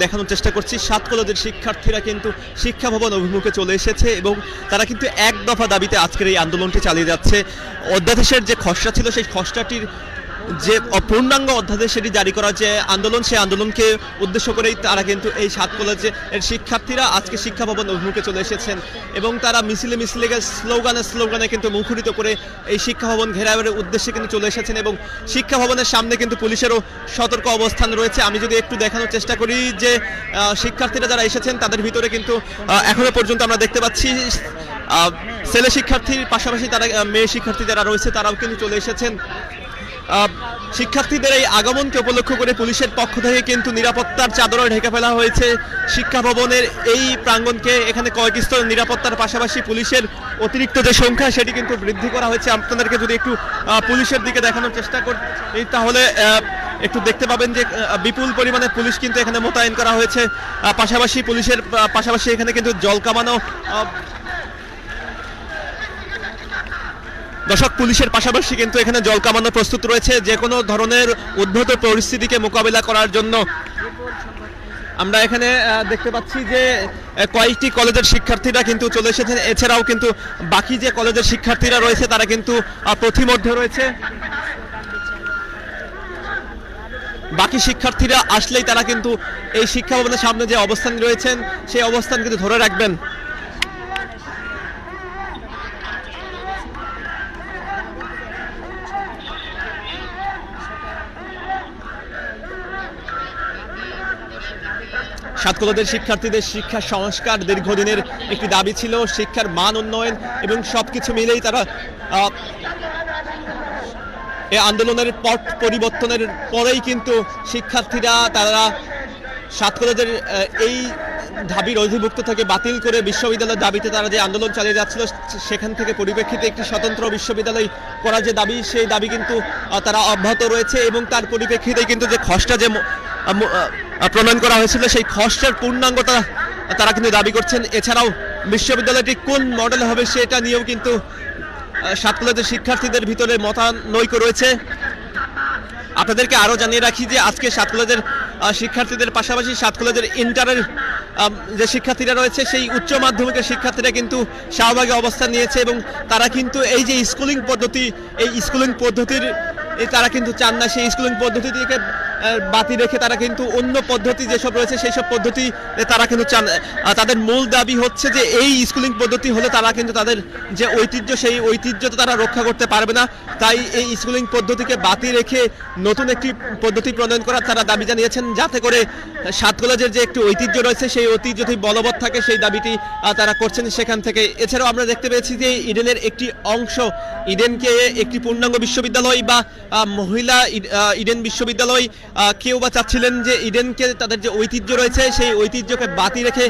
দেখানোর চেষ্টা করছি 7 কলেজের শিক্ষার্থীরা কিন্তু শিক্ষা ভবন অভিমুখে চলে এসেছে এবং তারা কিন্তু এক দফা দাবিতে আজকের এই আন্দোলনটি চালিয়ে যাচ্ছে। অধ্যাদেশের যে খসড়া ছিল সেই খসড়াটির যে পূর্ণাঙ্গ অধ্যাদেশ সেটি জারি করার যে আন্দোলন, সেই আন্দোলনকে উদ্দেশ্য করেই তারা কিন্তু এই 7 কলেজের শিক্ষার্থীরা আজকে শিক্ষা ভবন অভিমুখে চলে এসেছেন এবং তারা মিছিলে স্লোগানে কিন্তু মুখরিত করে এই শিক্ষা ভবন ঘেরাওয়ের উদ্দেশ্যে কিন্তু চলে এসেছেন এবং শিক্ষা ভবনের সামনে কিন্তু পুলিশেরও সতর্ক অবস্থান রয়েছে। আমি যদি একটু দেখানোর চেষ্টা করি যে শিক্ষার্থীরা যারা এসেছেন তাদের ভিতরে কিন্তু এখনো পর্যন্ত আমরা দেখতে পাচ্ছি ছেলে শিক্ষার্থীর পাশাপাশি তারা মেয়ে শিক্ষার্থী যারা রয়েছে তারাও কিন্তু চলে এসেছেন। শিক্ষার্থীদের এই আগমনকে উপলক্ষ করে পুলিশের পক্ষ থেকে কিন্তু নিরাপত্তার চাদরে ঢেকে ফেলা হয়েছে শিক্ষা ভবনের এই প্রাঙ্গণকে। এখানে কয়েক স্তর নিরাপত্তার পাশাপাশি পুলিশের অতিরিক্ত যে সংখ্যা সেটি কিন্তু বৃদ্ধি করা হয়েছে। আপনাদেরকে যদি একটু পুলিশের দিকে দেখানোর চেষ্টা করি তাহলে একটু দেখতে পাবেন যে বিপুল পরিমাণে পুলিশ কিন্তু এখানে মোতায়েন করা হয়েছে। পাশাপাশি পুলিশের পাশাপাশি এখানে কিন্তু জল কামানো দর্শক, পুলিশের পাশাপাশি কিন্তু এখানে জল কামানো প্রস্তুত রয়েছে যে কোনো ধরনের উদ্ভূত পরিস্থিতিকে মোকাবিলা করার জন্য। আমরা এখানে দেখতে পাচ্ছি যে কয়েকটি কলেজের শিক্ষার্থীরা কিন্তু চলে এসেছেন, এছাড়াও কিন্তু বাকি যে কলেজের শিক্ষার্থীরা রয়েছে তারা কিন্তু প্রতিমধ্যে রয়েছে। বাকি শিক্ষার্থীরা আসলেই তারা কিন্তু এই শিক্ষা ভবনের সামনে যে অবস্থান রয়েছেন সেই অবস্থান কিন্তু ধরে রাখবেন। সাত কলেজের শিক্ষার্থীদের শিক্ষা সংস্কার দীর্ঘদিনের একটি দাবি ছিল, শিক্ষার মান উন্নয়ন এবং সবকিছু মিলেই তারা এই আন্দোলনের পট পরিবর্তনের পরেই কিন্তু শিক্ষার্থীরা তারা সাত কলেজের এই দাবির অধিভুক্ত থেকে বাতিল করে বিশ্ববিদ্যালয়ের দাবিতে তারা যে আন্দোলন চালিয়ে যাচ্ছিল সেখান থেকে পরিপ্রেক্ষিতে একটি স্বতন্ত্র বিশ্ববিদ্যালয় করার যে দাবি সেই দাবি কিন্তু তারা অব্যাহত রয়েছে এবং তার পরিপ্রেক্ষিতে কিন্তু যে খসড়া যে প্রণয়ন করা হয়েছিল সেই খসড়ার পূর্ণাঙ্গতা তারা কিন্তু দাবি করছেন। এছাড়াও বিশ্ববিদ্যালয়টি কোন মডেল হবে সেটা নিয়েও কিন্তু সাত কলেজের শিক্ষার্থীদের ভিতরে মতানৈক্য রয়েছে। আপনাদেরকে আরও জানিয়ে রাখি যে আজকে সাত কলেজের শিক্ষার্থীদের পাশাপাশি সাত কলেজের ইন্টারের যে শিক্ষার্থীরা রয়েছে সেই উচ্চ মাধ্যমিকের শিক্ষার্থীরা কিন্তু শাহবাগে অবস্থান নিয়েছে এবং তারা কিন্তু এই যে স্কুলিং পদ্ধতি, এই স্কুলিং পদ্ধতির তারা কিন্তু চান না, সেই স্কুলিং পদ্ধতি থেকে বাতি রেখে তারা কিন্তু অন্য পদ্ধতি যেসব রয়েছে সেই সব পদ্ধতি তারা কিন্তু চান। তাদের মূল দাবি হচ্ছে যে এই স্কুলিং পদ্ধতি হলে তারা কিন্তু তাদের যে ঐতিহ্য সেই ঐতিহ্য তো তারা রক্ষা করতে পারবে না, তাই এই স্কুলিং পদ্ধতিকে বাতি রেখে নতুন একটি পদ্ধতি প্রণয়ন করার তারা দাবি জানিয়েছেন, যাতে করে সাত কলেজের যে একটি ঐতিহ্য রয়েছে সেই ঐতিহ্যটি বলবৎ থাকে, সেই দাবিটি তারা করছেন সেখান থেকে। এছাড়াও আমরা দেখতে পেয়েছি যে ইডেনের একটি অংশ, ইডেনকে একটি পূর্ণাঙ্গ বিশ্ববিদ্যালয় বা মহিলা ইডেন বিশ্ববিদ্যালয় কেউ বা চাচ্ছিলেন যে ইডেনকে তাদের যে ঐতিহ্য রয়েছে সেই ঐতিহ্যকে বাতি রেখে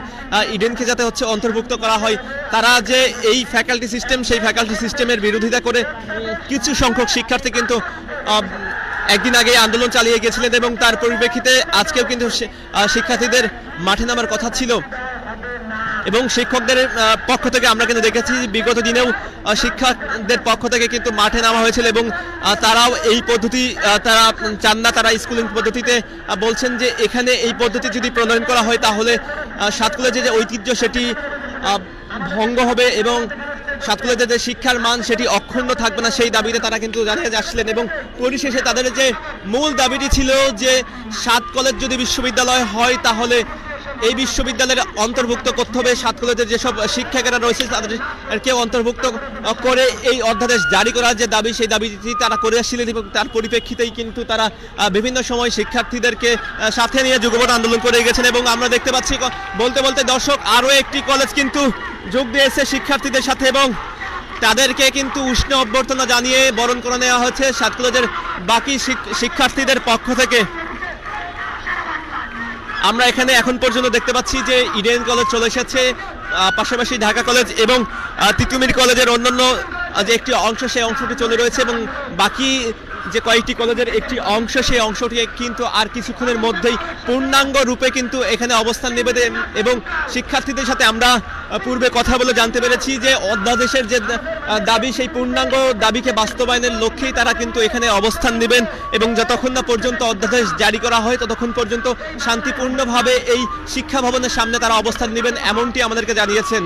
ইডেনকে যাতে অন্তর্ভুক্ত করা হয়। তারা যে এই ফ্যাকাল্টি সিস্টেম সেই ফ্যাকাল্টি সিস্টেমের বিরোধিতা করে কিছু সংখ্যক শিক্ষার্থী কিন্তু একদিন আগে আন্দোলন চালিয়ে গেছিলেন এবং তার পরিপ্রেক্ষিতে আজকেও কিন্তু শিক্ষার্থীদের মাঠে নামার কথা ছিল এবং শিক্ষকদের পক্ষ থেকে আমরা কিন্তু দেখেছি বিগত দিনেও শিক্ষকদের পক্ষ থেকে কিন্তু মাঠে নামা হয়েছিল এবং তারাও এই পদ্ধতি তারা চান না। তারা স্কুলিং পদ্ধতিতে বলছেন যে এখানে এই পদ্ধতি যদি প্রণয়ন করা হয় তাহলে সাত কলেজের যে ঐতিহ্য সেটি ভঙ্গ হবে এবং সাত কলেজের যে শিক্ষার মান সেটি অক্ষুণ্ণ থাকবে না, সেই দাবিতে তারা কিন্তু জানিয়ে আসছিলেন এবং পরিশেষে তাদের যে মূল দাবিটি ছিল যে সাত কলেজ যদি বিশ্ববিদ্যালয় হয় তাহলে এই বিশ্ববিদ্যালয়ের অন্তর্ভুক্ত করতে হবে সাত কলেজের যেসব শিক্ষকেরা রয়েছে তাদেরকে অন্তর্ভুক্ত করে এই অধ্যাদেশ জারি করার যে দাবি সেই দাবিটি তারা করে আসছিলেন এবং তার পরিপ্রেক্ষিতেই কিন্তু তারা বিভিন্ন সময় শিক্ষার্থীদেরকে সাথে নিয়ে যুগপৎ আন্দোলন করে গেছেন এবং আমরা দেখতে পাচ্ছি বলতে বলতে দর্শক আরও একটি কলেজ কিন্তু যোগ দিয়েছে শিক্ষার্থীদের সাথে এবং তাদেরকে কিন্তু উষ্ণ অভ্যর্থনা জানিয়ে বরণ করে নেওয়া হয়েছে সাত কলেজের বাকি শিক্ষার্থীদের পক্ষ থেকে। আমরা এখানে এখন পর্যন্ত দেখতে পাচ্ছি যে ইডেন কলেজ চলে এসেছে, পাশাপাশি ঢাকা কলেজ এবং তিতুমির কলেজের অন্যান্য যে একটি অংশ সেই অংশটি চলে রয়েছে এবং বাকি যে কয়েকটি কলেজের একটি অংশ সেই অংশটি কিন্তু আর কিছুক্ষণের মধ্যেই পূর্ণাঙ্গ রূপে কিন্তু এখানে অবস্থান নেবে এবং শিক্ষার্থীদের সাথে আমরা পূর্বে কথা বলে জানতে পেরেছি যে অধ্যাদেশের যে দাবি সেই পূর্ণাঙ্গ দাবিকে বাস্তবায়নের লক্ষ্যেই তারা কিন্তু এখানে অবস্থান নেবেন এবং যতক্ষণ না পর্যন্ত অধ্যাদেশ জারি করা হয় ততক্ষণ পর্যন্ত শান্তিপূর্ণভাবে এই শিক্ষা ভবনের সামনে তারা অবস্থান নেবেন এমনটি আমাদেরকে জানিয়েছেন।